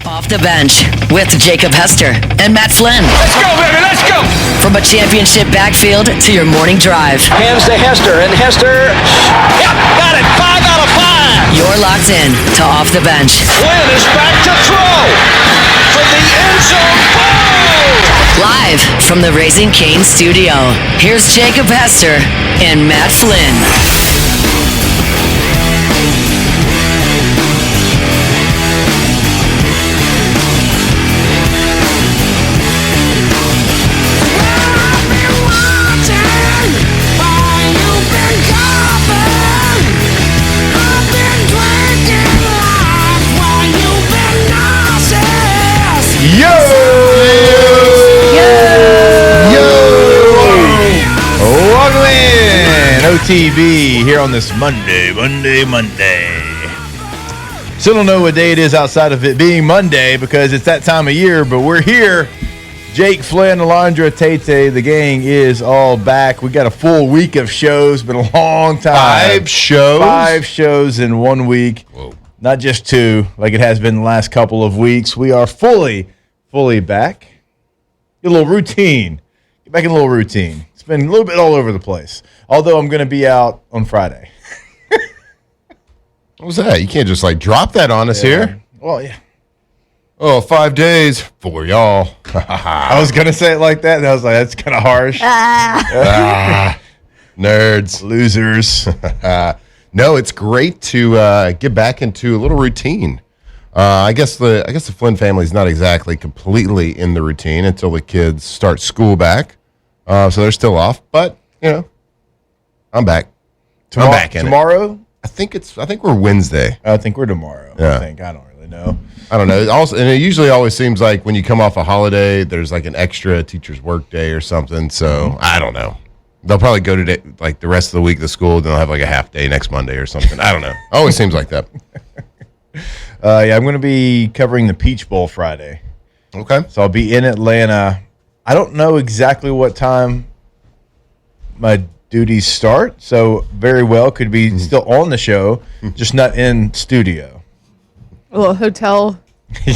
Off the Bench with Jacob Hester and Matt Flynn. Let's go, baby, let's go! From a championship backfield to your morning drive. Hands to Hester, and Hester... Yep, got it! 5 out of 5! You're locked in to Off the Bench. Flynn is back to throw! From the end zone, boom! Live from the Raising Cane studio, here's Jacob Hester and Matt Flynn. OTB here on this Monday. Still don't know what day it is outside of it being Monday because it's that time of year, but we're here. Jake, Flynn, Alondra, Tate, the gang is all back. We got a full week of shows. Been a long time. 5 shows? 5 shows in 1 week. Whoa. Not just 2 like it has been the last couple of weeks. We are fully back. Get a little routine. Get back in a little routine. It's been a little bit all over the place. Although I'm going to be out on Friday. What was that? You can't just drop that on us here. Well, yeah. Oh, 5 days for y'all. I was going to say it like that, and I was like, that's kind of harsh. Nerds. Losers. No, it's great to get back into a little routine. I guess the Flynn family is not exactly completely in the routine until the kids start school back. So they're still off, but, I'm back. I'm back in tomorrow? it. I think we're Wednesday. I think we're tomorrow. Yeah. I don't really know. I don't know. And it usually always seems like when you come off a holiday, there's an extra teacher's work day or something. So I don't know. They'll probably go today, the rest of the week to school. Then they'll have a half day next Monday or something. I don't know. Always seems like that. I'm going to be covering the Peach Bowl Friday. Okay. So I'll be in Atlanta. I don't know exactly what time my duties start. So very well could be still on the show, just not in studio. A little hotel.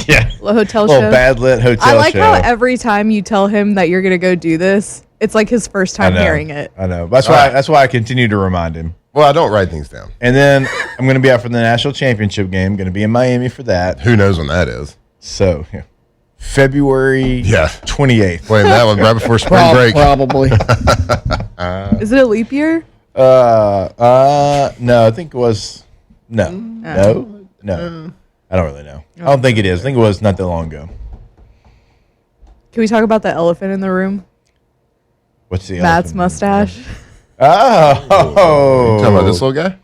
Yeah. A little hotel little show. bad lit hotel show. I like how every time you tell him that you're going to go do this, it's like his first time hearing it. I know. That's why I continue to remind him. Well, I don't write things down. And then I'm going to be out for the national championship game. Going to be in Miami for that. Who knows when that is? So, February 28th. Playing that one right before spring break. Probably. Is it a leap year? No, I think it was. No. I don't really know. I don't think it is. I think it was not that long ago. Can we talk about the elephant in the room? What's the Matt's elephant? mustache. Oh. You talking about this little guy?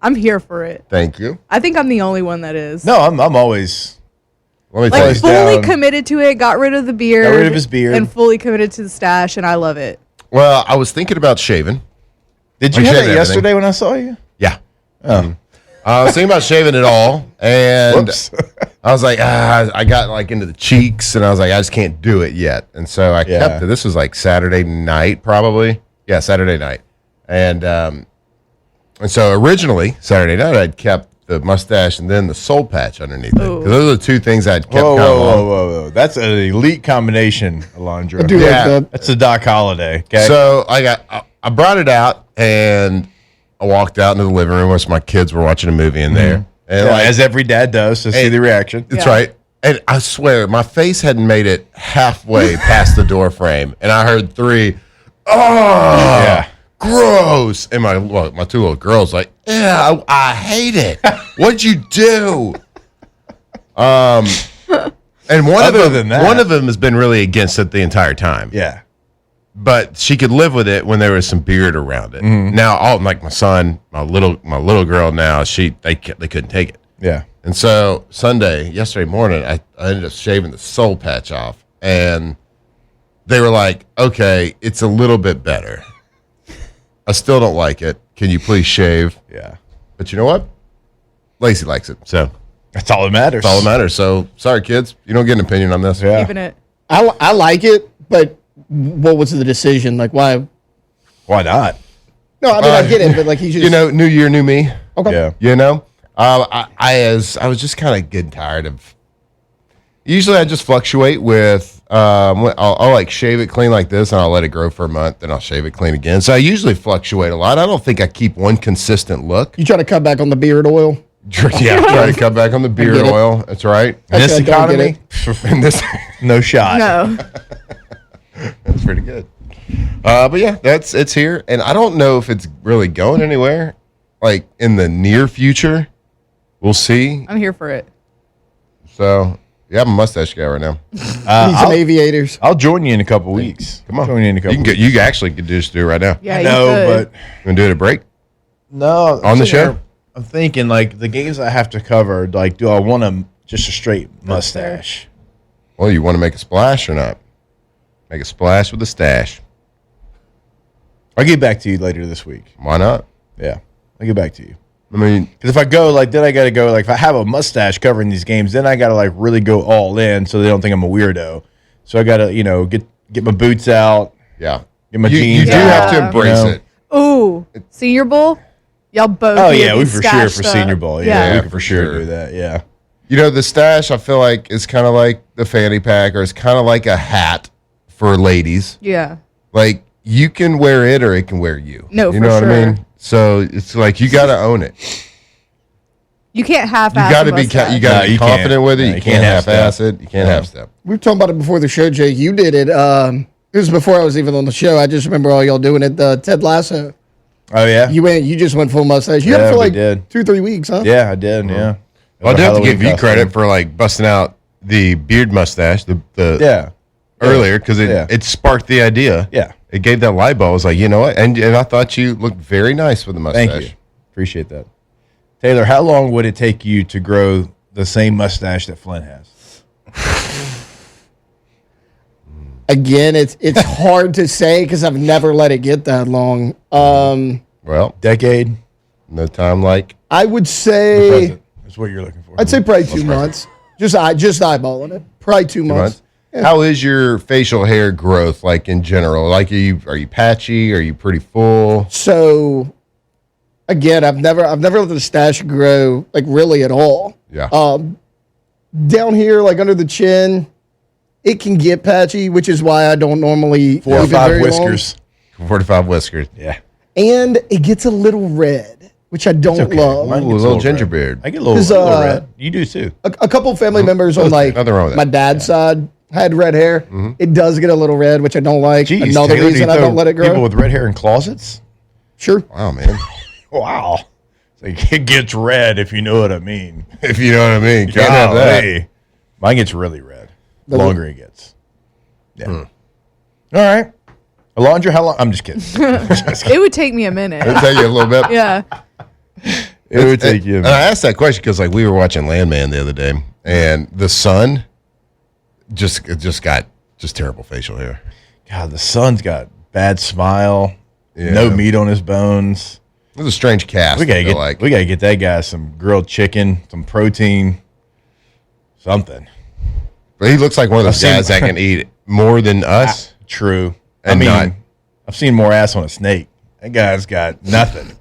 I'm here for it. Thank you. I think I'm the only one that is. No, I'm always. Let me tell you. Fully committed to it, got rid of the beard. Got rid of his beard. And fully committed to the stash, and I love it. Well, I was thinking about shaving. Did you have it yesterday when I saw you? Yeah. Oh. I was thinking about shaving it all, and Whoops. I was like, I got into the cheeks, and I was like, I just can't do it yet. And so I kept it. This was Saturday night, probably. Yeah, Saturday night. And so originally, Saturday night, I'd kept the mustache and then the soul patch underneath it. Because those are the two things I'd kept Whoa. That's an elite combination, Alondra. I do like that. That's a Doc Holliday. Okay? So I brought it out, and I walked out into the living room, which my kids were watching a movie in there. And as every dad does, to see the reaction. That's right. And I swear, my face hadn't made it halfway past the door frame, and I heard 3, yeah, gross. And my 2 little girls yeah, I hate it. What'd you do? And one of them has been really against it the entire time. Yeah. But she could live with it when there was some beard around it. Now, my son, my little girl now, they couldn't take it. Yeah. And so yesterday morning, I ended up shaving the soul patch off, and they were like, "Okay, it's a little bit better. I still don't like it. Can you please shave?" Yeah. But you know what? Lacey likes it, so that's all that matters. That's all that matters. So sorry, kids, you don't get an opinion on this. Yeah. Keeping it. I like it, but what was the decision? Why? Why not? No, I mean I get it, but he's just new year, new me. Okay. Yeah. I was just kind of getting tired of Usually I just fluctuate with, I'll like shave it clean like this and I'll let it grow for a month. Then I'll shave it clean again. So I usually fluctuate a lot. I don't think I keep one consistent look. You try to cut back on the beard oil? Yeah, try to cut back on the beard oil. That's right. In this Actually, I don't economy, In this, no shot. No. that's pretty good. But yeah, it's here. And I don't know if it's really going anywhere. Like in the near future, we'll see. I'm here for it. So yeah, I'm a mustache guy right now. Need some aviators. I'll join you in a couple weeks. Come on. Join you in a couple weeks. You actually could just do it right now. Yeah, I you know, could. but You want to do it at break? no. On the show? I'm thinking like the games I have to cover. Like, do I want just a straight mustache? Well, you want to make a splash or not? Make a splash with a stash. I'll get back to you later this week. Why not? Yeah, I'll get back to you. I mean, Because if I go then I got to go if I have a mustache covering these games, then I got to really go all in so they don't think I'm a weirdo. So I got to get my boots out, yeah. get my You jeans. do out, have to embrace you know? it. Ooh, Senior Bowl? Y'all both. Oh need to yeah, be we for sure stashed for up. Senior Bowl. Yeah, we can for sure do that. Yeah. You know, the stash, I feel like, is kind of like the fanny pack, or it's kind of like a hat for ladies. Yeah. Like, you can wear it or it can wear you. No, you for know what I sure. mean? So it's like you got to own it. You can't half-ass You got to a be mustache. you got to No, be you confident can't. with it. No, you can't half-ass it. You can't half-step. We were talking about it before the show, Jake. You did it. It was before I was even on the show. I just remember all y'all doing it. Ted Lasso. Oh yeah. You just went full mustache. You had Yeah, it for we like did. 2-3 weeks, huh? Yeah, I did. Yeah. Well, I do have to give you Halloween credit costume. for like busting out the beard mustache Yeah. earlier because it sparked the idea. Yeah. It gave that light bulb. I was like, you know what? And I thought you looked very nice with the mustache. Thank you. Appreciate that. Taylor, how long would it take you to grow the same mustache that Flynn has? Again, it's hard to say because I've never let it get that long. Well, Decade? no time like. I would say Present is what you're looking for. I'd say probably 2 months. Just eyeballing it. Probably 2 months. How is your facial hair growth like in general? Like, are you patchy? Are you pretty full? So, again, I've never let the stash grow like really at all. Yeah. Down here, like under the chin, it can get patchy, which is why I don't normally 4 or leave it 5 very long. whiskers. 45 whiskers. Yeah. And it gets a little red, which I don't Okay. love. Mine Ooh, gets a little red. ginger beard. I get a little, 'Cause, little red. You do too. A couple family members on like Nothing wrong with my that. dad's side had red hair. It does get a little red, which I don't like. Jeez, Another Taylor, do you reason I throw don't let it grow. People with red hair in closets? Sure. Wow, man. Wow. It's like, it gets red if you know what I mean. If you know what I mean. Can't have that. Golly. Mine gets really red. The Does it? longer it gets. Yeah. All right. Alondra, how long? I'm just kidding. It would take me a minute. I'll tell you a little bit. Yeah. It would take you a And I asked that question because, like, we were watching Landman the other day, and the son just got terrible facial hair. God, the son's got bad smile, Yeah. no meat on his bones. It was a strange cast. We gotta I feel get that guy some grilled chicken, some protein, something. But he looks like one of those I've seen- guys that can eat more than us. True. And not- I've seen more ass on a snake. That guy's got nothing.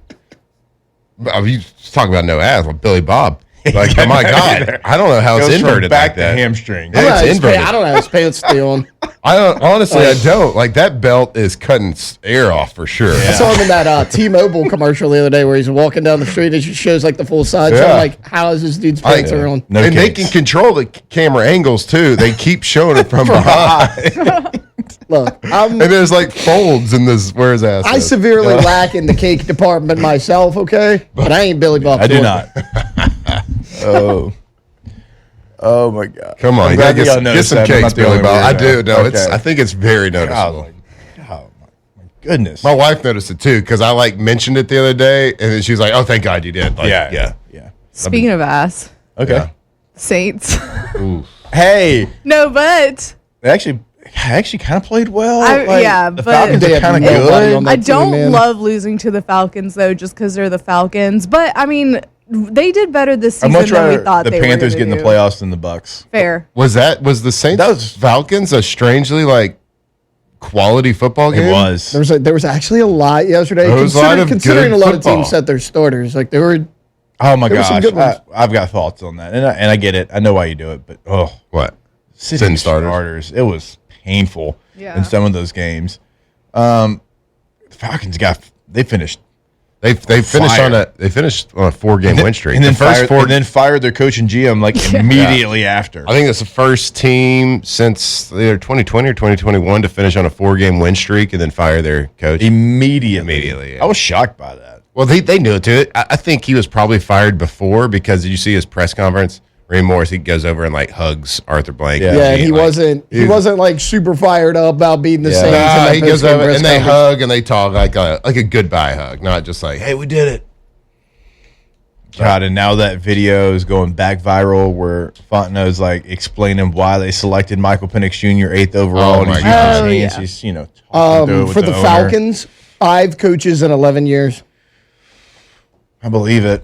I mean, you talk about no ass, like Billy Bob. Like, oh my God, I don't know how it's Goes from inverted back like that. to hamstring. Yeah, it's inverted. I don't know how his pants stay on. I don't honestly. I don't like that belt is cutting air off for sure. I saw him in that T-Mobile commercial the other day where he's walking down the street and it shows like the full side. So Yeah. I'm like, how is this dude's pants are on? No and they cakes. can control the camera angles too. They keep showing it from behind, Look, and there's like folds in this where his ass. I is. severely lack in the cake department myself, okay? But I ain't Billy Bob. I do Thornton. not. Oh my God! Come on, I'm you glad gotta y'all get noticed some that. I'm cakes, not the Billy only Bob. I weirdo. do. No, Okay. I think it's very God, noticeable. my goodness. My wife noticed it too because I like mentioned it the other day, and then she was like, "Oh, thank God you did." Like, yeah. Speaking of ass, Okay. Yeah. Saints. Hey, No, but they actually kind of played well. yeah, the but- Falcons They are had kind of nobody good. on that I team, don't man. love losing to the Falcons though, just because they're the Falcons. But I mean, they did better this I'd season much than we rather thought the they Panthers were get in going the to do. playoffs than the Bucks. Fair. Was the Saints That was- Falcons a strangely like quality football game? It was. There was actually a lot yesterday. There was a lot of Considering good a lot football. of teams set their starters, like they were. Oh my There were some gosh, good ones. I've got thoughts on that, and I get it. I know why you do it, but What? sitting starters. It was painful in some of those games. The Falcons finished. They finished on a 4-game win streak. And then fired their coach and GM immediately after. I think it's the first team since either 2020 or 2021 to finish on a 4-game win streak and then fire their coach immediately. Yeah. I was shocked by that. Well, they knew it too. I think he was probably fired before because did you see his press conference? Raheem Morris, he goes over and hugs Arthur Blank. Yeah, he wasn't super fired up about beating the Saints. He goes over and they hug and they talk like a goodbye hug, not just like, hey, we did it. God, and now that video is going back viral where Fontenot's explaining why they selected Michael Penix Jr. 8th overall. Oh, my God. He's talking for the Falcons, 5 coaches in 11 years. I believe it.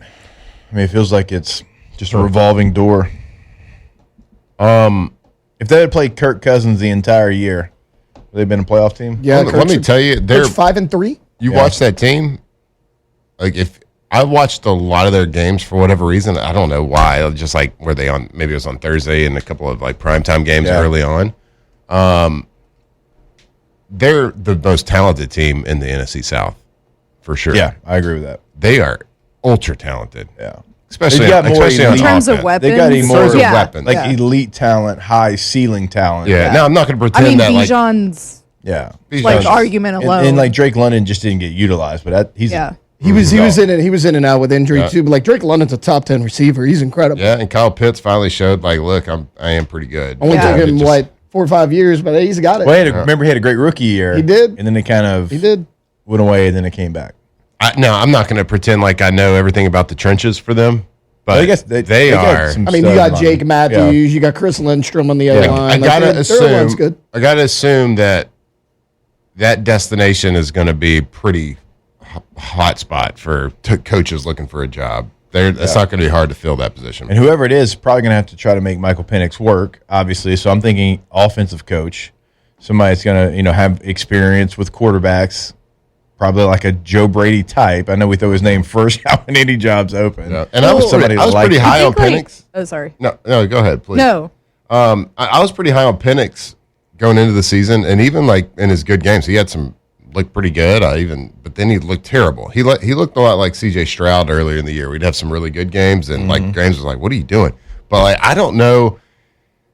I mean, it feels like it's just a revolving door. If they had played Kirk Cousins the entire year, would they have been a playoff team? Yeah, let me tell you, they're 5-3. You watch that team. If I watched a lot of their games for whatever reason, I don't know why. Just were they on? Maybe it was on Thursday and a couple of primetime games early on. They're the most talented team in the NFC South, for sure. Yeah, I agree with that. They are ultra talented. Yeah. Especially on in terms of offense. weapons. They got more weapons. elite talent, high ceiling talent. Yeah. Now I'm not going to pretend that Bijan's Bijan's argument alone. And Drake London just didn't get utilized, but he was in and out with injury too. But Drake London's a top 10 receiver. He's incredible. Yeah, and Kyle Pitts finally showed look, I am pretty good. Only took him 4 or 5 years, but he's got it. Well, remember he had a great rookie year. He did, and then it went away, and then it came back. I'm not going to pretend like I know everything about the trenches for them. But I guess they are. I mean, you got Jake Matthews, you got Chris Lindstrom on the other line. I gotta assume that destination is going to be pretty hot spot for coaches looking for a job. It's not going to be hard to fill that position. And whoever it is probably going to have to try to make Michael Penix work, obviously. So I'm thinking offensive coach, somebody that's going to have experience with quarterbacks. Probably like a Joe Brady type. I know we throw his name first out when any job's open. Yeah. And I was pretty high on Penix. Oh, sorry. No, go ahead, please. No. I was pretty high on Penix going into the season, and even in his good games, he had some looked pretty good. But then he looked terrible. He looked a lot like C.J. Stroud earlier in the year. We'd have some really good games, and Graham's was like, "What are you doing?" But I don't know.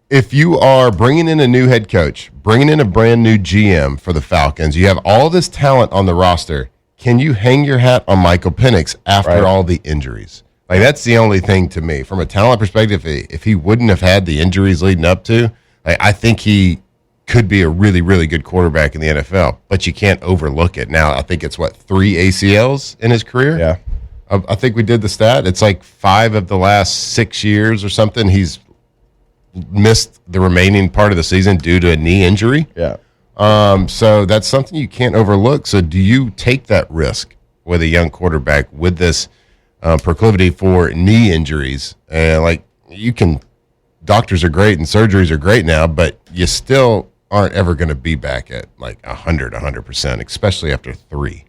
If you are bringing in a new head coach, bringing in a brand new GM for the Falcons, you have all this talent on the roster. Can you hang your hat on Michael Penix after all the injuries? That's the only thing to me. From a talent perspective, if he wouldn't have had the injuries leading up to, I think he could be a really, really good quarterback in the NFL. But you can't overlook it. Now, I think it's, 3 ACLs in his career? Yeah. I think we did the stat. It's 5 of the last 6 years or something. He's missed the remaining part of the season due to a knee injury. Yeah. So that's something you can't overlook. So do you take that risk with a young quarterback with this proclivity for knee injuries? And doctors are great and surgeries are great now, but you still aren't ever going to be back at 100%, especially after 3.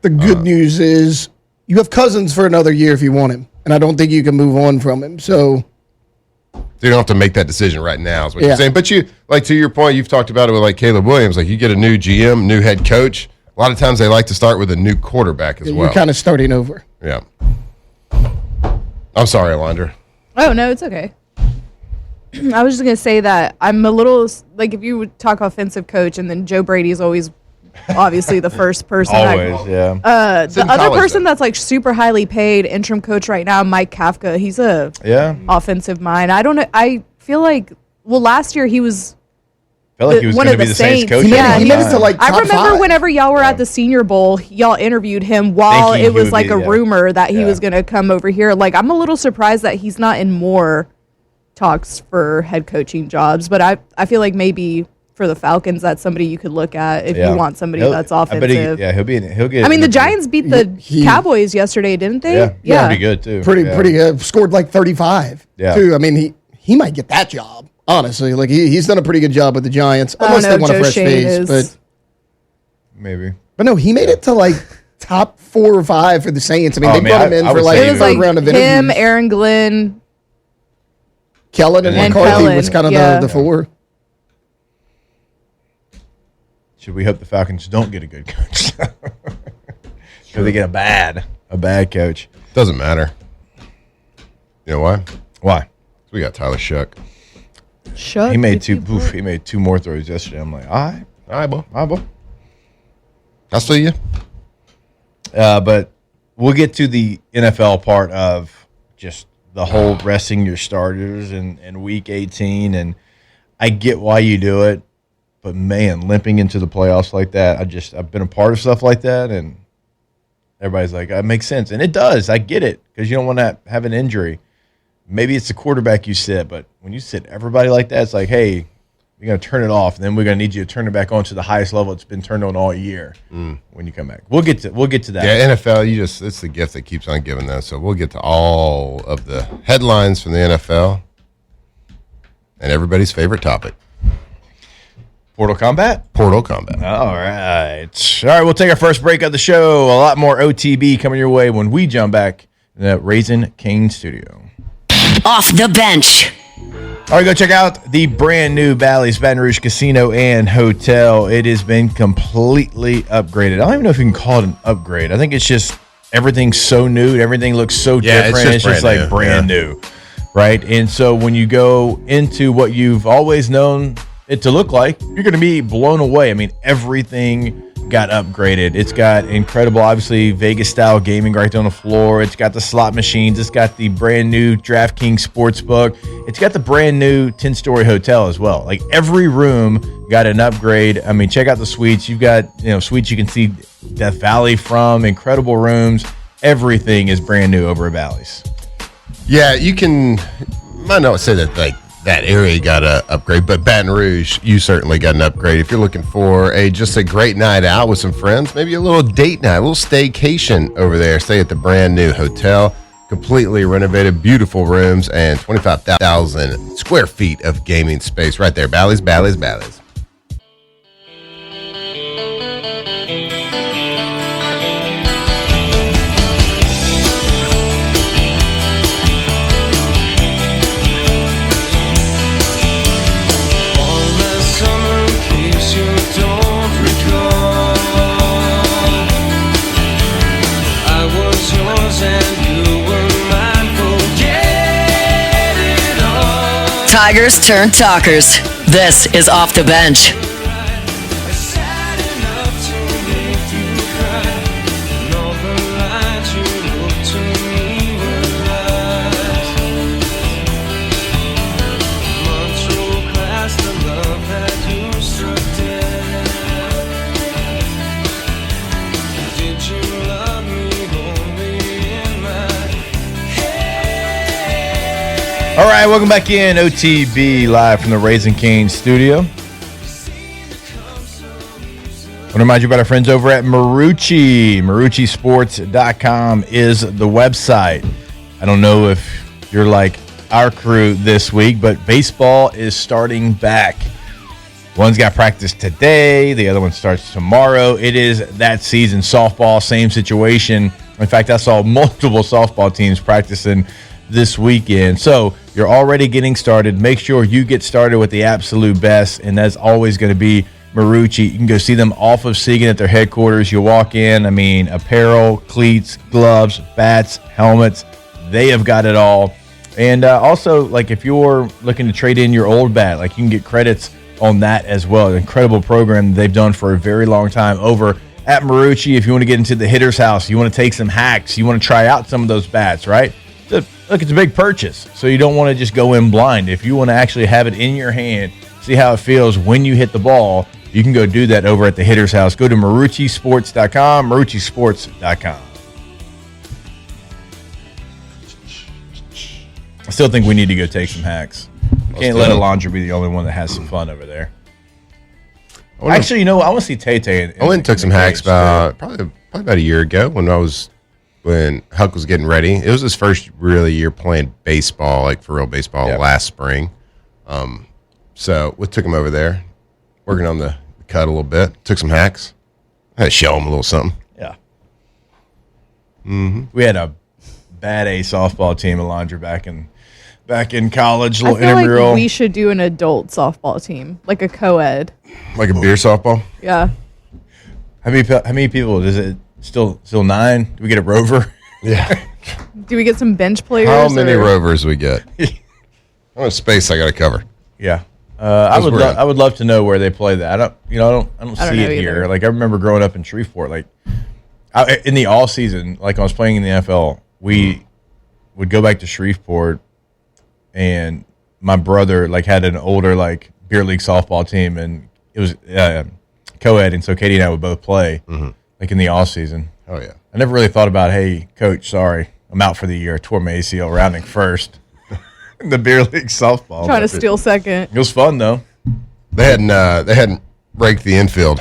The good news is you have Cousins for another year if you want him, and I don't think you can move on from him. So you don't have to make that decision right now, is what you're saying. But you, to your point, you've talked about it with Caleb Williams. You get a new GM, new head coach. A lot of times they like to start with a new quarterback as well. You're kind of starting over. Yeah. I'm sorry, Alondra. Oh, no, it's okay. I was just going to say that I'm a little, if you would talk offensive coach, and then Joe Brady's always obviously the first person. Always, yeah. The other person that's super highly paid interim coach right now, Mike Kafka, he's a offensive mind. I don't know. I feel last year he was one of the Saints coach. Yeah, he made it to top I remember 5. whenever y'all were at the Senior Bowl, y'all interviewed him while it was a rumor that he was going to come over here. I'm a little surprised that he's not in more talks for head coaching jobs, but I feel like maybe for the Falcons, that's somebody you could look at if you want somebody that's offensive. He'll get. I mean, the Giants beat the Cowboys yesterday, didn't they? Yeah, pretty good too. Pretty good. Scored 35. Yeah. Too. I mean, he might get that job. Honestly, he's done a pretty good job with the Giants. Unless they want a fresh face, but maybe. But no, he made it to top 4 or 5 for the Saints. I mean, they brought him in for it was third round of interviews. Him, Aaron Glenn, Kellen and McCarthy was kind of the four. Should we hope the Falcons don't get a good coach? Should they get a bad coach? Doesn't matter. You know why? Why? We got Tyler Shuck. He made two more throws yesterday. I'm like, all right, boy. I'll see you. But we'll get to the NFL part of just the whole resting your starters in week 18. And I get why you do it. But, man, limping into the playoffs like that, I've been a part of stuff like that. And everybody's like, that makes sense. And it does. I get it because you don't want to have an injury. Maybe it's the quarterback you sit. But when you sit everybody like that, it's like, hey, you're going to turn it off, and then we're going to need you to turn it back on to the highest level it's been turned on all year when you come back. We'll get to that. Yeah, NFL, it's the gift that keeps on giving, though. So we'll get to all of the headlines from the NFL and everybody's favorite topic. Portal Combat? Portal Combat. All right. We'll take our first break of the show. A lot more OTB coming your way when we jump back in the Raising Cane studio. Off the bench. All right, go check out the brand new Bally's Baton Rouge Casino and Hotel. It has been completely upgraded. I don't even know if you can call it an upgrade. I think it's just everything's so new. Everything looks so different. It's just like brand new, right? And so when you go into what you've always known it to look like, you're going to be blown away. I mean, everything got upgraded. It's got incredible, obviously, Vegas-style gaming right there on the floor. It's got the slot machines. It's got the brand new DraftKings Sportsbook. It's got the brand new 10-story hotel as well. Like, every room got an upgrade. I mean, check out the suites. You've got, suites you can see Death Valley from, incredible rooms. Everything is brand new over at Bally's. Yeah, might not say that, like, that area got an upgrade, but Baton Rouge, you certainly got an upgrade. If you're looking for just a great night out with some friends, maybe a little date night, a little staycation over there, stay at the brand new hotel, completely renovated, beautiful rooms, and 25,000 square feet of gaming space right there. Bally's. Tigers turn talkers. This is Off the Bench. All right, welcome back in OTB live from the Raising Cane studio. I want to remind you about our friends over at Marucci. MarucciSports.com is the website. I don't know if you're like our crew this week, but baseball is starting back. One's got practice today. The other one starts tomorrow. It is that season. Softball, same situation. In fact, I saw multiple softball teams practicing this weekend. So you're already getting started. Make sure you get started with the absolute best, and that's always going to be Marucci. You can go see them off of Segan at their headquarters. You walk in, apparel, cleats, gloves, bats, helmets. They have got it all. And also, like, if you're looking to trade in your old bat, like, you can get credits on that as well. An incredible program they've done for a very long time over at Marucci. If you want to get into the hitter's house, you want to take some hacks, you want to try out some of those bats, right? Look, it's a big purchase, so you don't want to just go in blind. If you want to actually have it in your hand, see how it feels when you hit the ball, you can go do that over at the Hitter's House. Go to MarucciSports.com, MarucciSports.com. I still think we need to go take some hacks. Can't let Alondra be the only one that has some fun over there. Actually, I want to see Tay-Tay. I went and took some hacks probably about a year ago when Huck was getting ready. It was his first really year playing baseball, like for real baseball, last spring. So we took him over there, working on the cut a little bit. Took some hacks. I had to show him a little something. Yeah. Mm-hmm. We had a bad A softball team, Alondra, back in back in college, I little feel intramural. like we should do an adult softball team, like a co-ed. Like a beer softball? Yeah. How many people? Is it still 9? Do we get a rover? Yeah. Do we get some bench players? How many rovers we get? How much space I got to cover? Yeah. I would love to know where they play that. I don't see it here. Either. Like I remember growing up in Shreveport, like in the all season, like I was playing in the NFL, we would go back to Shreveport, and my brother like had an older like beer league softball team, and it was co-ed, and so Katie and I would both play like in the all season. Oh yeah. I never really thought about, hey, coach, sorry, I'm out for the year. Tore my ACL rounding first. The beer league softball. Trying to steal second. It was fun though. They hadn't raked the infield.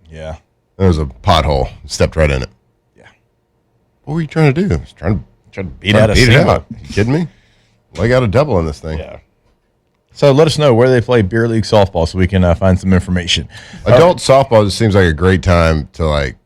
Yeah. There was a pothole. Stepped right in it. Yeah. What were you trying to do? I was trying to beat out a it SEMA. out. You kidding me? Well, I got a double in this thing. Yeah. So let us know where they play beer league softball so we can find some information. Adult softball just seems like a great time to like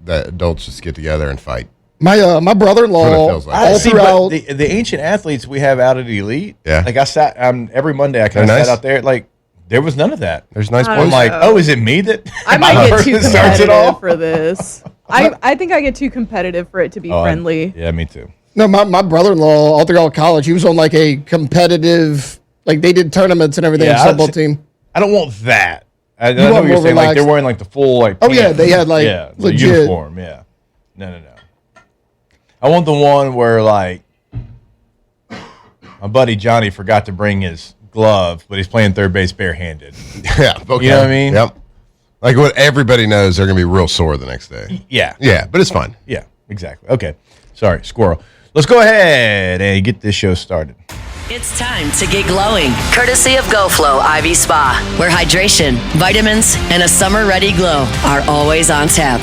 that adults just get together and fight. My brother-in-law That's what it feels like. all throughout the ancient athletes we have out at Elite. Yeah. Like I sat every Monday I kind of They're nice. sat out there like there was none of that. There's nice I I'm boys. don't like, know. oh, is it me that I might I'm the get too person that starts it all? competitive for this. I think I get too competitive for it to be friendly. Yeah, me too. No, my brother-in-law all throughout college, he was on like a competitive, like they did tournaments and everything. Yeah, Softball team. I don't want that. I know want what you're more saying. Like they're relaxed. wearing like the full like. Oh, yeah, pants. they had, like, the legit. uniform. Yeah. No. I want the one where like my buddy Johnny forgot to bring his glove, but he's playing third base barehanded. Yeah. Okay. You know what I mean? Yep. Like what everybody knows, they're gonna be real sore the next day. Yeah. Yeah, but it's fun. Yeah. Exactly. Okay. Sorry, squirrel. Let's go ahead and get this show started. It's time to get glowing, courtesy of GoFlow IV Spa, where hydration, vitamins, and a summer-ready glow are always on tap.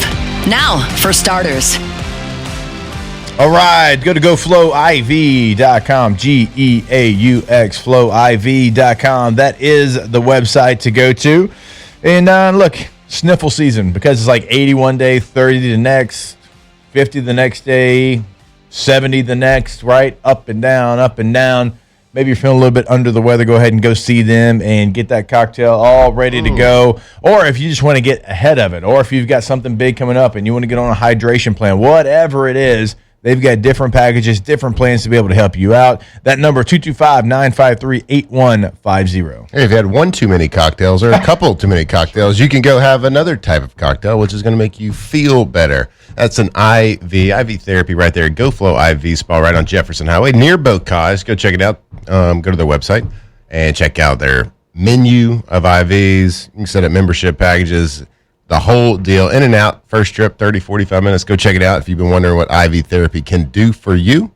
Now, for starters. All right, go to GoFlowIV.com, GEAUX, FlowIV.com. That is the website to go to. And look, sniffle season, because it's like 80 one day, 30 the next, 50 the next day, 70 the next, right? Up and down, up and down. Maybe you're feeling a little bit under the weather, go ahead and go see them and get that cocktail all ready to go. Or if you just want to get ahead of it, or if you've got something big coming up and you want to get on a hydration plan, whatever it is, they've got different packages, different plans to be able to help you out. That number, 225-953-8150. Hey, if you had one too many cocktails or a couple too many cocktails, you can go have another type of cocktail, which is going to make you feel better. That's an IV therapy right there. GoFlow IV Spa right on Jefferson Highway near Bocage. Go check it out. Go to their website and check out their menu of IVs. You can set up membership packages, the whole deal, in and out, first trip, 30, 45 minutes. Go check it out if you've been wondering what IV therapy can do for you.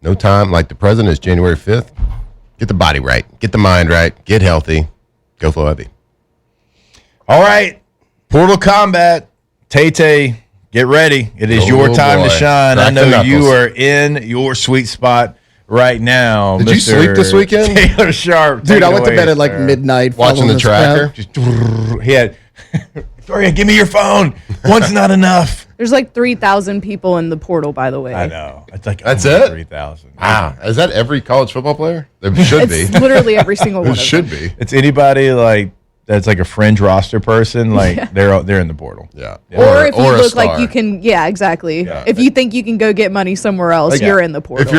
No time like the present is January 5th. Get the body right. Get the mind right. Get healthy. GoFlow IV. All right, Portal Combat, Tay-Tay, get ready. It is your time to shine. Crack I know the knuckles. you are in your sweet spot right now. Did you sleep this weekend? Taylor Sharp. Dude, take I it went to away, bed at like sir. midnight. Watching following the this tracker. path. Just he had Victoria, give me your phone. One's not enough. There's like 3,000 people in the portal, by the way. I know. It's like That's almost it? 3,000. Wow. Is that every college football player? There should It's be. literally every single one It of should them. be. It's anybody like that's like a fringe roster person. Like they're in the portal. Yeah. Or if you a look like star. you can, yeah, exactly. Yeah. If you think you can go get money somewhere else, Like, you're in the portal. If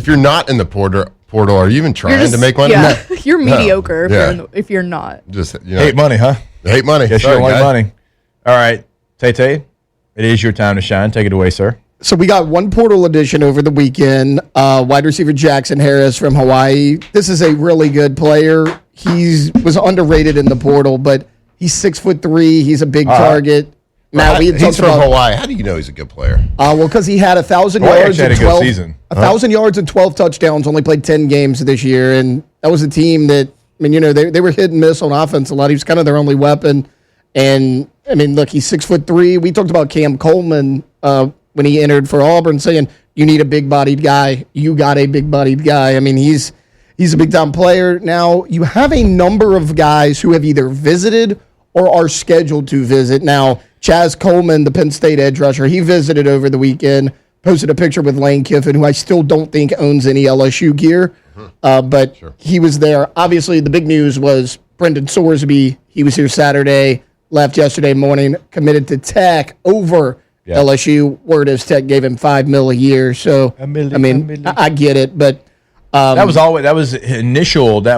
you're not in the portal, are you even trying You're just, to make money? Yeah, you're mediocre Yeah. if you're not. Just Hate money, huh? Hate money. Yes, you Sorry, don't like guy. money. All right, Tay-Tay, it is your time to shine. Take it away, sir. So we got one portal edition over the weekend. Wide receiver Jackson Harris from Hawaii. This is a really good player. He was underrated in the portal, but he's 6'3". He's a big target. Now we had He's talked from about Hawaii. How do you know he's a good player? well because he had 1,000 Hawaii yards actually and had a good 12 season. 1,000 yards and 12 touchdowns. Only played 10 games this year, and that was a team that they were hit and miss on offense a lot. He was kind of their only weapon. And I mean, look, he's 6'3". We talked about Cam Coleman when he entered for Auburn, saying you need a big-bodied guy. You got a big-bodied guy. I mean, he's a big-time player. Now you have a number of guys who have either visited or are scheduled to visit. Now Chaz Coleman, the Penn State edge rusher, he visited over the weekend. Posted a picture with Lane Kiffin, who I still don't think owns any LSU gear. but he was there. Obviously, the big news was Brendan Sorsby. He was here Saturday, left yesterday morning, committed to Tech over LSU. Word is Tech gave him $5 million a year. So, I get it, but that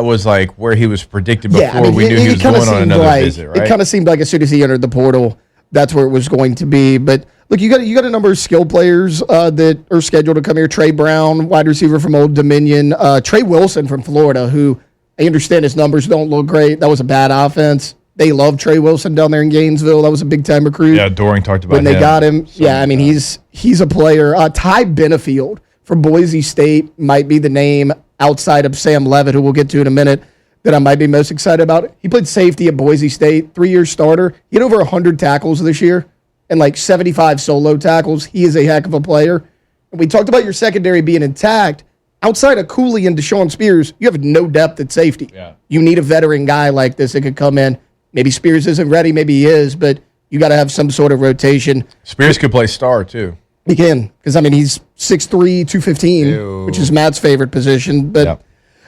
was like where he was predicted before we knew he was going on another visit, right? It kind of seemed like as soon as he entered the portal, that's where it was going to be. But look, you got a number of skill players that are scheduled to come here. Trey Brown, wide receiver from Old Dominion. Trey Wilson from Florida, who I understand his numbers don't look great. That was a bad offense. They love Trey Wilson down there in Gainesville. That was a big-time recruit. Yeah, Doring talked about when they got him. He's a player. Ty Benefield from Boise State might be the name outside of Sam Levitt, who we'll get to in a minute, that I might be most excited about. He played safety at Boise State, 3-year starter. He had over 100 tackles this year and like 75 solo tackles. He is a heck of a player. And we talked about your secondary being intact. Outside of Cooley and Deshaun Spears, you have no depth at safety. Yeah. You need a veteran guy like this that could come in. Maybe Spears isn't ready, maybe he is, but you got to have some sort of rotation. Spears could play star, too. He can, because, he's 6'3", 215, which is Matt's favorite position. But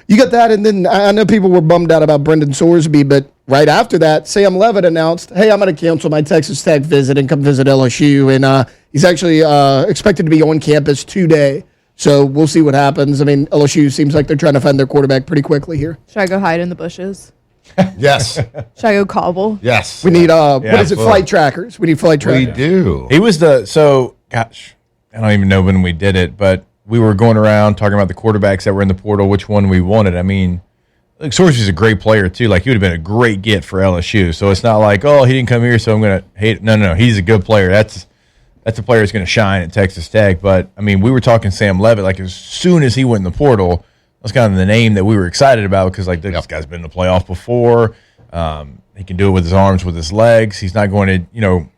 you got that, and then I know people were bummed out about Brendan Sorsby, but right after that, Sam Levitt announced, hey, I'm going to cancel my Texas Tech visit and come visit LSU, and he's actually expected to be on campus today. So we'll see what happens. LSU seems like they're trying to find their quarterback pretty quickly here. Should I go hide in the bushes? Yes. Should I go cobble? Yes. We need, flight trackers. We need flight trackers. We do. He was gosh, I don't even know when we did it, but we were going around talking about the quarterbacks that were in the portal, which one we wanted. Sorsby's a great player, too. Like, he would have been a great get for LSU. So it's not like, he didn't come here, so I'm going to hate it. No, he's a good player. That's a player that's going to shine at Texas Tech. But, we were talking Sam Levitt. Like, as soon as he went in the portal, that's kind of the name that we were excited about because, this guy's been in the playoff before. He can do it with his arms, with his legs. He's not going to,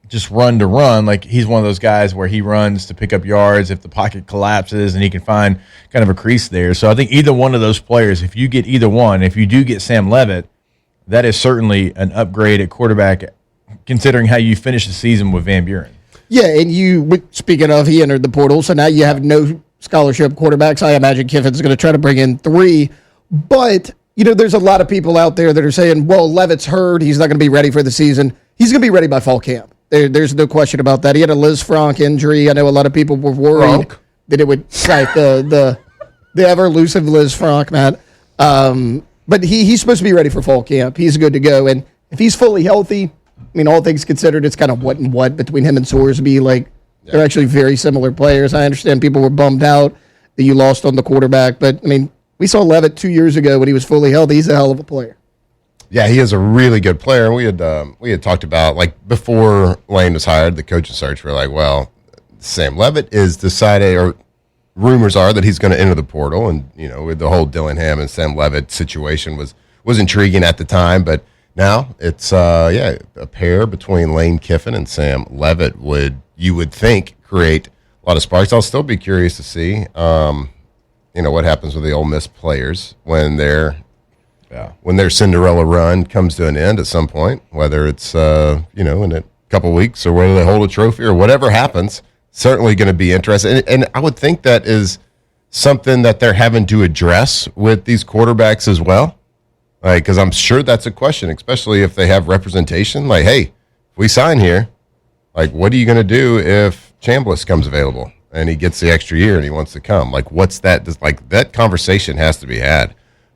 just run to run. Like, he's one of those guys where he runs to pick up yards if the pocket collapses and he can find kind of a crease there. So I think either one of those players, if you get either one, if you do get Sam Levitt, that is certainly an upgrade at quarterback considering how you finish the season with Van Buren. Yeah, and speaking of, he entered the portal, so now you have no scholarship quarterbacks. I imagine Kiffin's going to try to bring in 3. But, there's a lot of people out there that are saying, well, Levitt's hurt. He's not going to be ready for the season. He's going to be ready by fall camp. There's no question about that. He had a Liz Frank injury. I know a lot of people were worried that it would cite the ever-elusive Liz Frank, Matt. But he's supposed to be ready for fall camp. He's good to go. And if he's fully healthy, all things considered, it's kind of what and what between him and Sorsby. They're actually very similar players. I understand people were bummed out that you lost on the quarterback. But, we saw Levitt 2 years ago when he was fully healthy. He's a hell of a player. Yeah, he is a really good player. And we had talked about, before Lane was hired, the coaching search, we're like, well, Sam Levitt is decided, or rumors are that he's going to enter the portal. And, with the whole Dillingham and Sam Levitt situation was intriguing at the time. But now it's, a pair between Lane Kiffin and Sam Levitt you would think, create a lot of sparks. I'll still be curious to see, what happens with the Ole Miss players when their Cinderella run comes to an end at some point, whether it's, in a couple weeks or whether they hold a trophy or whatever happens, certainly going to be interesting. And I would think that is something that they're having to address with these quarterbacks as well. Because I'm sure that's a question, especially if they have representation. Like, hey, if we sign here, what are you going to do if Chambliss comes available and he gets the extra year and he wants to come? What's that? That conversation has to be had.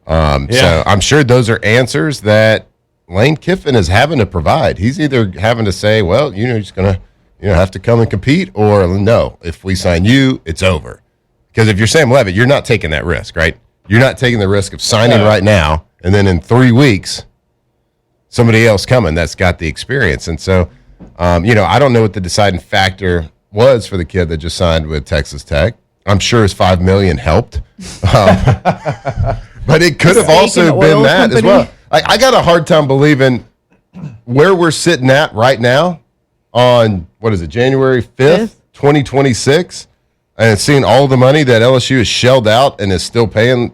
So I'm sure those are answers that Lane Kiffin is having to provide. He's either having to say, well, you're just going to have to come and compete, or no, if we sign you, it's over. Because if you're Sam Levitt, you're not taking that risk, right? You're not taking the risk of signing right now, and then in 3 weeks, somebody else coming that's got the experience. And so, I don't know what the deciding factor was for the kid that just signed with Texas Tech. I'm sure his $5 million helped. But it could have also been that as well. I got a hard time believing where we're sitting at right now on, January 5th, 2026, and seeing all the money that LSU has shelled out and is still paying,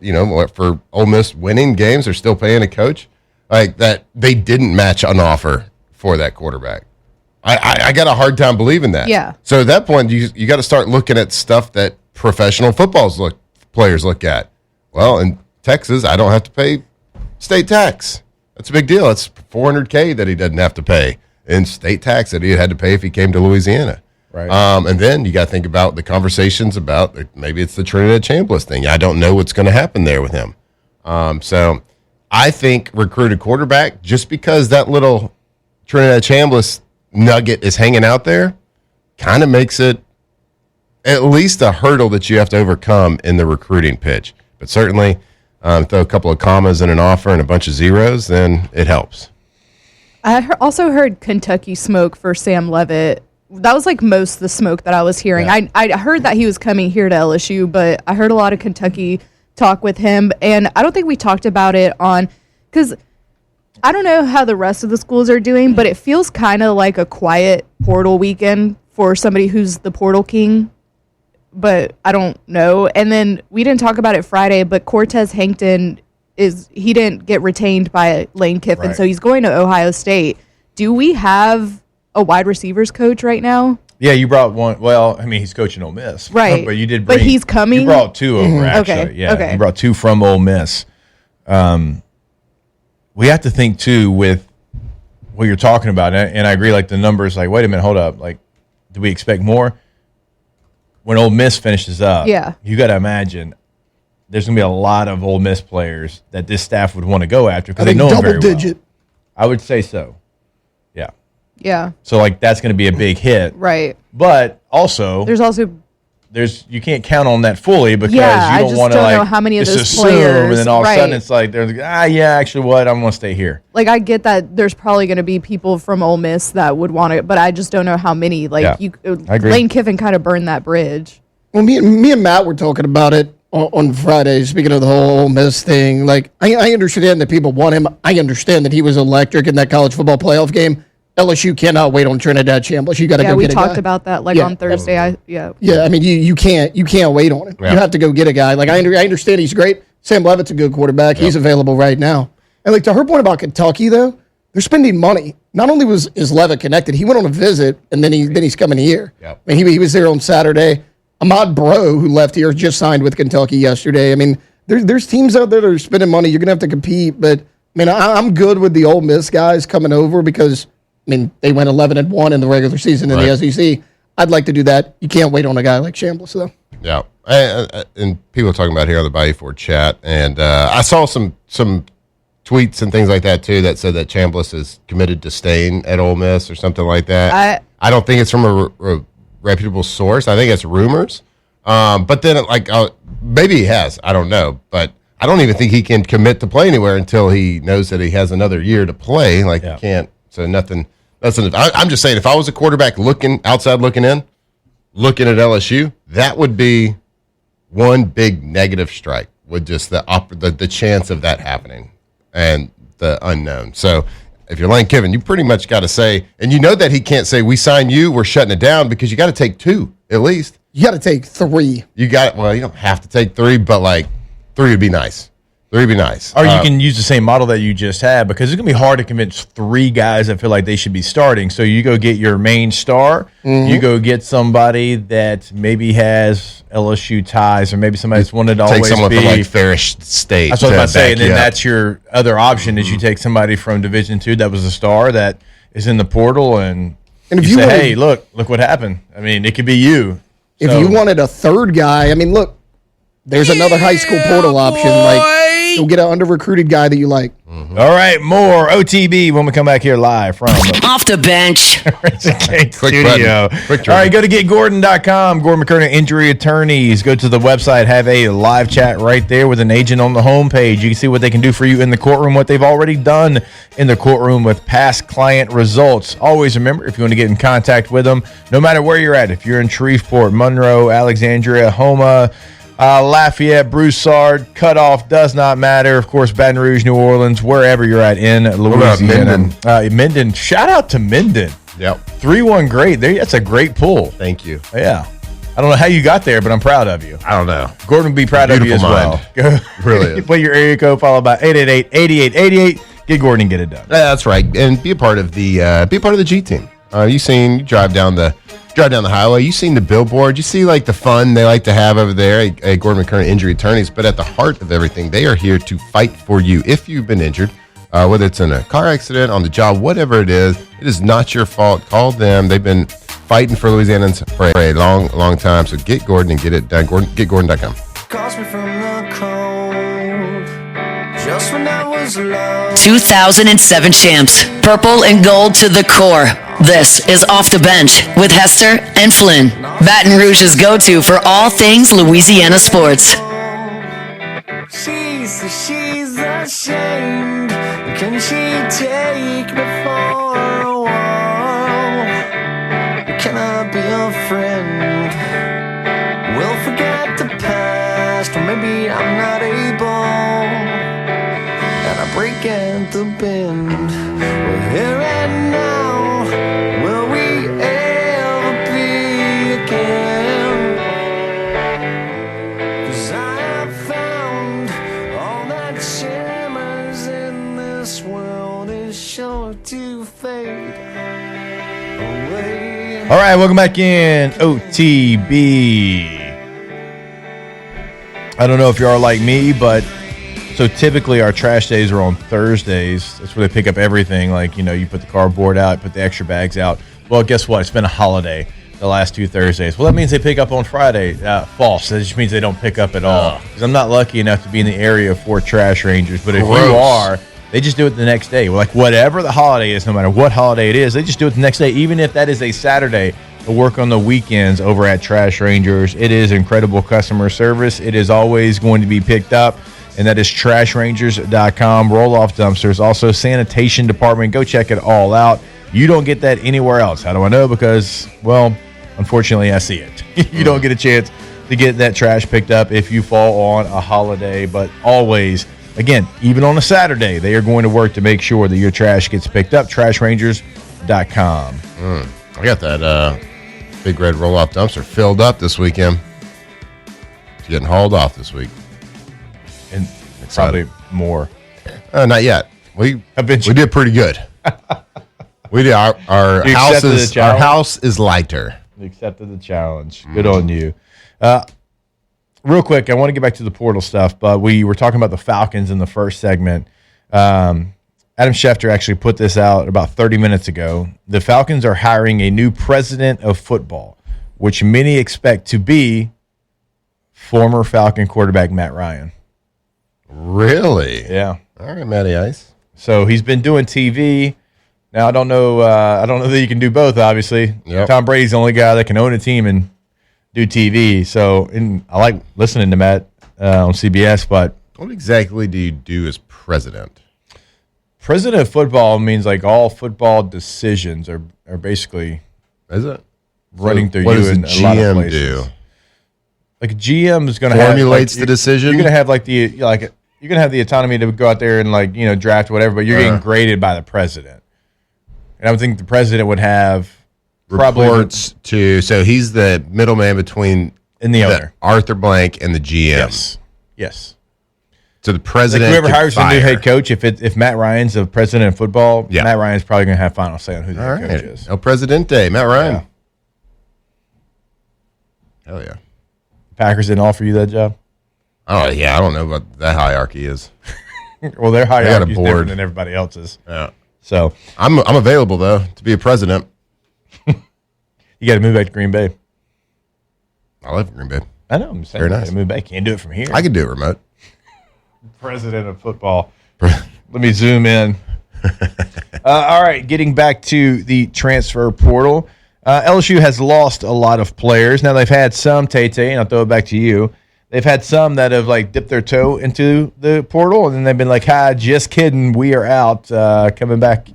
for Ole Miss winning games, they're still paying a coach, that they didn't match an offer for that quarterback. I got a hard time believing that. Yeah. So at that point, you got to start looking at stuff that professional players look at. Well, in Texas, I don't have to pay state tax. That's a big deal. That's $400K that he doesn't have to pay in state tax that he had to pay if he came to Louisiana. Right. And then you got to think about the conversations about maybe it's the Trinidad Chambliss thing. I don't know what's going to happen there with him. So I think recruit a quarterback just because that little Trinidad Chambliss nugget is hanging out there kind of makes it at least a hurdle that you have to overcome in the recruiting pitch. But certainly throw a couple of commas in an offer and a bunch of zeros, then it helps. I also heard Kentucky smoke for Sam Leavitt. That was like most of the smoke that I was hearing. Yeah. I heard that he was coming here to LSU, but I heard a lot of Kentucky talk with him. And I don't think we talked about it because I don't know how the rest of the schools are doing, but it feels kind of like a quiet portal weekend for somebody who's the portal king. But I don't know. And then we didn't talk about it Friday, but Cortez Hankton he didn't get retained by Lane Kiffin, so he's going to Ohio State. Do we have a wide receivers coach right now? Yeah, you brought one. Well, I mean, he's coaching Ole Miss, right? But you did. But he's coming. You brought two over, actually. Okay. Yeah, okay. You brought two from Ole Miss. We have to think too with what you're talking about, and I agree. Like the numbers, like wait a minute, hold up. Like, do we expect more? When Ole Miss finishes up, you got to imagine there's going to be a lot of Ole Miss players that this staff would want to go after because they know them very double-digit. well. I would say so. Yeah. Yeah. So like that's going to be a big hit, right? But also you can't count on that fully because you don't want to like know how many of those assume, players, and then all of a sudden it's like there's actually what I'm going to stay here. Like I get that there's probably going to be people from Ole Miss that would want it, but I just don't know how many. Like I agree. Lane Kiffin kind of burned that bridge. Well, me and Matt were talking about it on Friday, speaking of the whole Ole Miss thing. Like, I understand that people want him. I understand that he was electric in that college football playoff game. LSU cannot wait on Trinidad Chambliss. You got to go get a guy. Yeah, we talked about that on Thursday. Yeah, I mean, you can't wait on him. Yeah. You have to go get a guy. Like, I understand he's great. Sam Leavitt's a good quarterback. Yep. He's available right now. And like to her point about Kentucky, though, they're spending money. Not only is Leavitt connected, he went on a visit, and then he's coming here. Yep. I mean, he was there on Saturday. Ahmad Bro, who left here, just signed with Kentucky yesterday. I mean, there's teams out there that are spending money. You're going to have to compete. But, I mean, I'm good with the Ole Miss guys coming over because, I mean, they went 11-1 in the regular season in the SEC. I'd like to do that. You can't wait on a guy like Chambliss, though. Yeah. And people are talking about here on the Bayou Ford chat. And I saw some tweets and things like that, too, that said that Chambliss is committed to staying at Ole Miss or something like that. I don't think it's from a reputable source. I think it's rumors. But then, maybe he has. I don't know. But I don't even think he can commit to play anywhere until he knows that he has another year to play. He can't. So nothing. I'm just saying, if I was a quarterback looking in, looking at LSU, that would be one big negative strike with just the chance of that happening and the unknown. So if you're Lane Kiffin, you pretty much got to say, and you know that he can't say, we sign you, we're shutting it down, because you got to take two at least. You got to take three. You don't have to take three, but three would be nice. Or you can use the same model that you just had, because it's going to be hard to convince three guys that feel like they should be starting. So you go get your main star. Mm-hmm. You go get somebody that maybe has LSU ties, or maybe somebody that's wanted to always be. Take someone from Farish State. That's what I was about to say. And then that's your other option is you take somebody from Division II that was a star that is in the portal, and if you say, hey, look what happened. I mean, it could be you. If you wanted a third guy, I mean, look, there's another high school portal option. You'll get an under-recruited guy that you like. Mm-hmm. All right, more OTB when we come back here live from Off the Bench. Studio. All right, go to getgordon.com. Gordon McKernan Injury Attorneys. Go to the website, have a live chat right there with an agent on the homepage. You can see what they can do for you in the courtroom, what they've already done in the courtroom with past client results. Always remember, if you want to get in contact with them, no matter where you're at, if you're in Shreveport, Monroe, Alexandria, Houma, Lafayette, Broussard, Cutoff, does not matter. Of course, Baton Rouge, New Orleans, wherever you're at in Louisiana. Minden. Shout out to Minden. Yep. 3-1 great. That's a great pull. Thank you. Yeah. I don't know how you got there, but I'm proud of you. I don't know. Gordon would be proud of you as well. Really is. Put your area code, followed by 888-8888. Get Gordon and get it done. Yeah, that's right. And be a part of the G team. You drive down the drive down the highway, you seen the billboard, you see like the fun they like to have over there at Gordon McKernan Injury Attorneys, but at the heart of everything, they are here to fight for you. If you've been injured, whether it's in a car accident, on the job, whatever it is not your fault. Call them. They've been fighting for Louisianans for a long, long time. So get Gordon and get it done. GetGordon.com. Calls me from the cold, just when I was low. 2007 champs, purple and gold to the core. This is Off the Bench with Hester and Flynn, Baton Rouge's go-to for all things Louisiana sports. She's ashamed. Can she take me for a while? Can I be a friend? We'll forget the past, or maybe I'm not able, and I break at the bend. We're here and now. Will we ever be again? 'Cause I have found all that shimmers in this world is sure to fade away. All right, welcome back in OTB. I don't know if you are like me, but so typically our trash days are on Thursdays. That's where they pick up everything. Like, you put the cardboard out, put the extra bags out. Well, guess what? It's been a holiday the last 2 Thursdays. Well, that means they pick up on Friday. False. That just means they don't pick up at all. Because I'm not lucky enough to be in the area for trash rangers. But if you are, they just do it the next day. Like, whatever the holiday is, no matter what holiday it is, they just do it the next day. Even if that is a Saturday, to work on the weekends over at Trash Rangers. It is incredible customer service. It is always going to be picked up. And that is trashrangers.com. Roll-off dumpsters. Also, sanitation department. Go check it all out. You don't get that anywhere else. How do I know? Because, well, unfortunately, I see it. You don't get a chance to get that trash picked up if you fall on a holiday. But always, again, even on a Saturday, they are going to work to make sure that your trash gets picked up. Trashrangers.com. I got that big red roll-off dumpster filled up this weekend. It's getting hauled off this week. And probably more. Not yet. We did pretty good. We did. Our house is lighter. You accepted the challenge. Good on you. Real quick, I want to get back to the portal stuff, but we were talking about the Falcons in the first segment. Adam Schefter actually put this out about 30 minutes ago. The Falcons are hiring a new president of football, which many expect to be former Falcon quarterback Matt Ryan. Really? Yeah. All right, Matty Ice. So he's been doing TV. Now I don't know that you can do both. Obviously, Tom Brady's the only guy that can own a team and do TV. So, and I like listening to Matt on CBS. But what exactly do you do as president? President of football means like all football decisions are basically running through you in a lot of places. Do? Like a GM is going to formulates the decision. You're going to have you're going to have the autonomy to go out there and draft whatever, but you're getting graded by the president. And I would think the president would have reports to. So he's the middleman between the owner, Arthur Blank, and the GM. Yes. So the president, whoever hires the new head coach, if Matt Ryan's the president of football, Matt Ryan's probably going to have final say on who the head coach is. El Presidente, Matt Ryan. Hell yeah. Packers didn't offer you that job? Oh yeah, I don't know what that hierarchy is. Well, their hierarchy is different than everybody else's. Yeah. So I'm available though to be a president. You got to move back to Green Bay. I live in Green Bay. I know. I'm saying very nice. Move back. Can't do it from here. I can do it remote. President of football. Let me zoom in. All right, getting back to the transfer portal. LSU has lost a lot of players. Now they've had some, Tate, and I'll throw it back to you. They've had some that have dipped their toe into the portal, and then they've been like, just kidding, we are out, coming back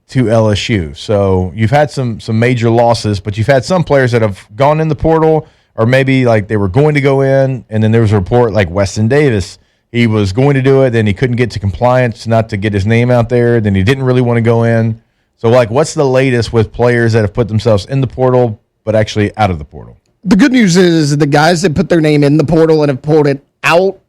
to LSU. So you've had some major losses, but you've had some players that have gone in the portal, or maybe they were going to go in, and then there was a report like Weston Davis. He was going to do it, then he couldn't get to compliance, not to get his name out there, then he didn't really want to go in. So, what's the latest with players that have put themselves in the portal but actually out of the portal? The good news is the guys that put their name in the portal and have pulled it out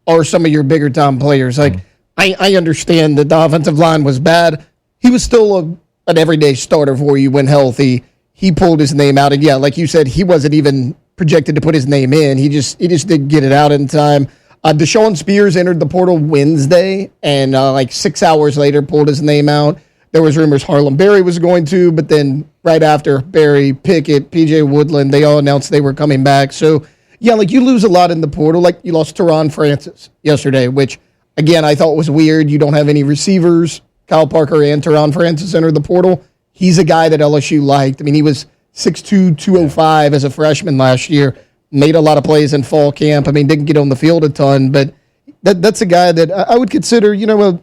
are some of your bigger time players. I understand that the offensive line was bad. He was still an everyday starter for you when healthy. he pulled his name out. And yeah, like you said, he wasn't even projected to put his name in. He just didn't get it out in time. Deshaun Spears entered the portal Wednesday, and like 6 hours later pulled his name out. There was rumors Harlem Berry was going to, but then right after, Berry, Pickett, P.J. Woodland, they all announced they were coming back. So, yeah, like you lose a lot in the portal. Like you lost Teron Francis yesterday, which, again, I thought was weird. You don't have any receivers. Kyle Parker and Teron Francis entered the portal. He's a guy that LSU liked. I mean, he was 6'2", 205 as a freshman last year. Made a lot of plays in fall camp. I mean, didn't get on the field a ton, but that's a guy that I would consider,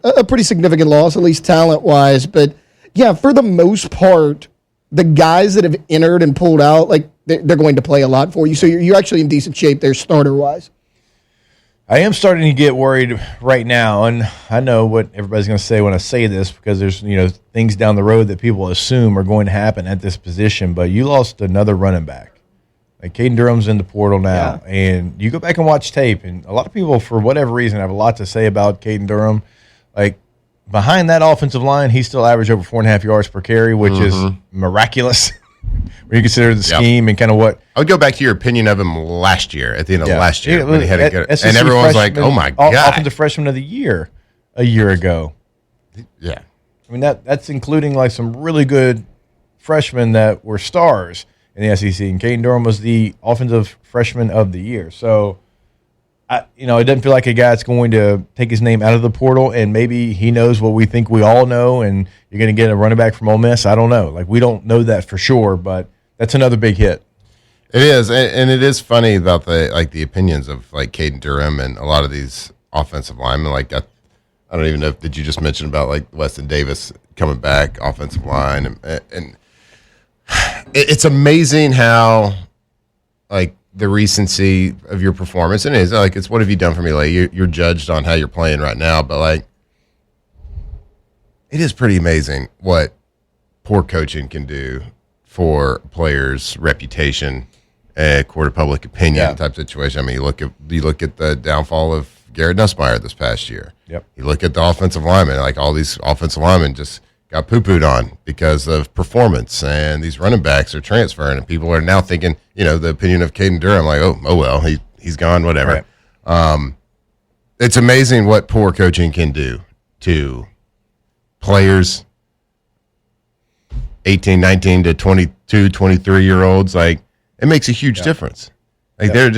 a pretty significant loss, at least talent-wise. But, yeah, for the most part, the guys that have entered and pulled out, like, they're going to play a lot for you. So you're actually in decent shape there starter-wise. I am starting to get worried right now, and I know what everybody's going to say when I say this because there's, things down the road that people assume are going to happen at this position, but you lost another running back. Like Caden Durham's in the portal now, and you go back and watch tape, and a lot of people, for whatever reason, have a lot to say about Caden Durham. Like, behind that offensive line, he still averaged over 4.5 yards per carry, which is miraculous when you consider the scheme and kind of what. I would go back to your opinion of him last year, at the end of last year, when he had a good, and everyone was like, oh my God. Offensive freshman of the year a year ago. Yeah. I mean, that's including like some really good freshmen that were stars in the SEC, and Caden Durham was the offensive freshman of the year. So, it doesn't feel like a guy that's going to take his name out of the portal, and maybe he knows what we think we all know, and you're going to get a running back from Ole Miss. I don't know. Like, we don't know that for sure, but that's another big hit. It is, and it is funny about the opinions of like Caden Durham and a lot of these offensive linemen. Like, I don't even know did you just mention about like Weston Davis coming back, offensive line, and it's amazing how, like, the recency of your performance, and it's what have you done for me? Like, you're judged on how you're playing right now, but like, it is pretty amazing what poor coaching can do for players' reputation, court of public opinion type situation. I mean, you look at the downfall of Garrett Nussmeier this past year. Yep. You look at the offensive linemen, like all these offensive linemen just got poo-pooed on because of performance, and these running backs are transferring, and people are now thinking, the opinion of Caden Durham, like, oh well, he's gone, whatever. Right. It's amazing what poor coaching can do to players 18, 19 to 22, 23-year-olds. Like, it makes a huge difference. Like, they're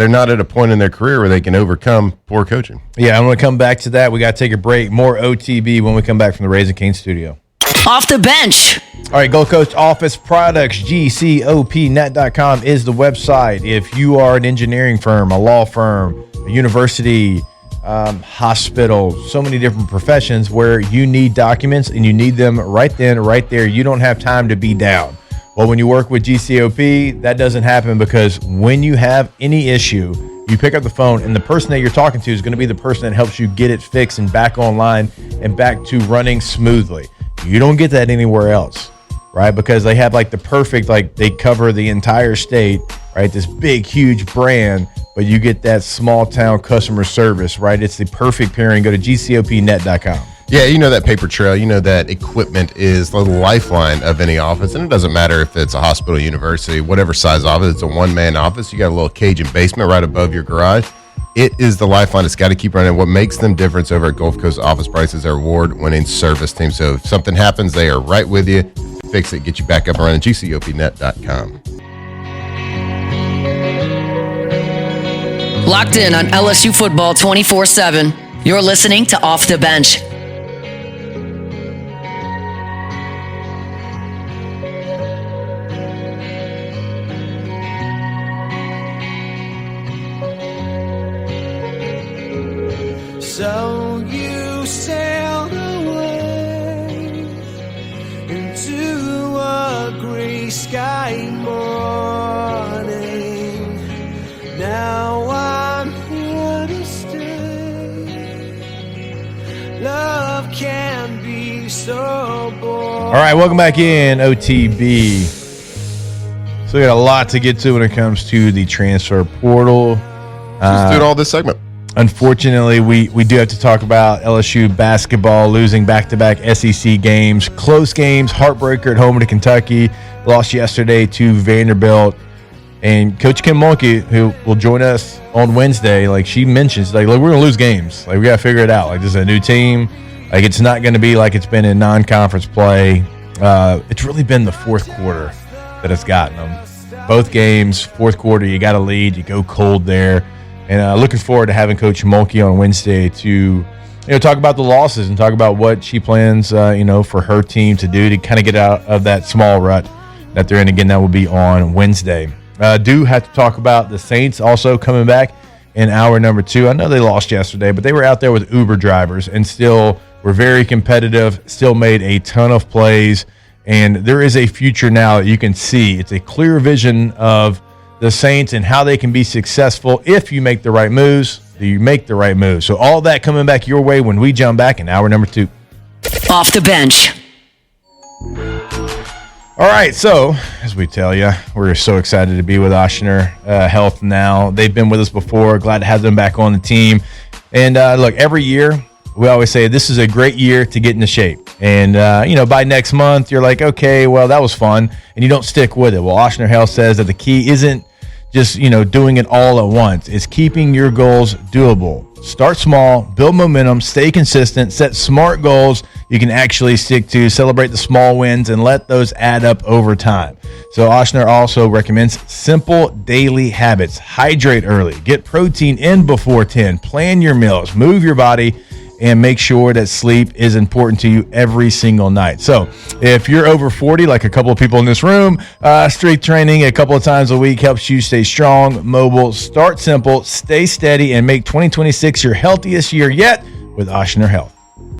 not at a point in their career where they can overcome poor coaching. Yeah, I'm going to come back to that. We got to take a break. More OTB when we come back from the Raising Cane studio. Off the bench. All right, Gold Coast Office Products, GCOPnet.com is the website. If you are an engineering firm, a law firm, a university, hospital, so many different professions where you need documents and you need them right then, right there. You don't have time to be down. Well, when you work with GCOP, that doesn't happen, because when you have any issue, you pick up the phone and the person that you're talking to is going to be the person that helps you get it fixed and back online and back to running smoothly. You don't get that anywhere else, right? Because they have like the perfect, like they cover the entire state, right? This big, huge brand, but you get that small town customer service, right? It's the perfect pairing. Go to GCOPnet.com. Yeah, that paper trail, that equipment is the lifeline of any office. And it doesn't matter if it's a hospital, university, whatever size office. It's a one-man office. You got a little cage and basement right above your garage. It is the lifeline. It's got to keep running. What makes them difference over at Gulf Coast Office Price is their award-winning service team. So if something happens, they are right with you. Fix it, get you back up and running. GCOPnet.com. Locked in on LSU football 24/7. You're listening to Off the Bench. So you sailed away into a gray sky morning. Now I'm here to stay. Love can be so boring. All right, welcome back in, OTB. So we got a lot to get to when it comes to the transfer portal. Just do it all this segment. Unfortunately, we do have to talk about LSU basketball losing back-to-back SEC games. Close games, heartbreaker at home to Kentucky. Lost yesterday to Vanderbilt. And Coach Kim Mulkey, who will join us on Wednesday, like she mentions, like, look, we're going to lose games. Like, we got to figure it out. Like, this is a new team. Like, it's not going to be like it's been in non-conference play. It's really been the fourth quarter that has gotten them. Both games, fourth quarter, you got a lead. You go cold there. And looking forward to having Coach Mulkey on Wednesday to talk about the losses and talk about what she plans, for her team to do to kind of get out of that small rut that they're in. Again, that will be on Wednesday. Do have to talk about the Saints also coming back in hour number 2. I know they lost yesterday, but they were out there with Uber drivers and still were very competitive, still made a ton of plays. And there is a future now that you can see. It's a clear vision of the Saints and how they can be successful if you make the right moves. You make the right moves. So all that coming back your way when we jump back in hour number 2. Off the bench. All right, so as we tell you, we're so excited to be with Ochsner Health now. They've been with us before. Glad to have them back on the team. And look, every year we always say this is a great year to get into shape. And, by next month, you're like, okay, well, that was fun. And you don't stick with it. Well, Ochsner Health says that the key isn't just, doing it all at once. It's keeping your goals doable. Start small, build momentum, stay consistent, set smart goals you can actually stick to, celebrate the small wins, and let those add up over time. So Ochsner also recommends simple daily habits. Hydrate early, get protein in before 10, plan your meals, move your body, and make sure that sleep is important to you every single night. So if you're over 40, like a couple of people in this room, strength training a couple of times a week helps you stay strong, mobile, start simple, stay steady, and make 2026 your healthiest year yet with Ochsner Health.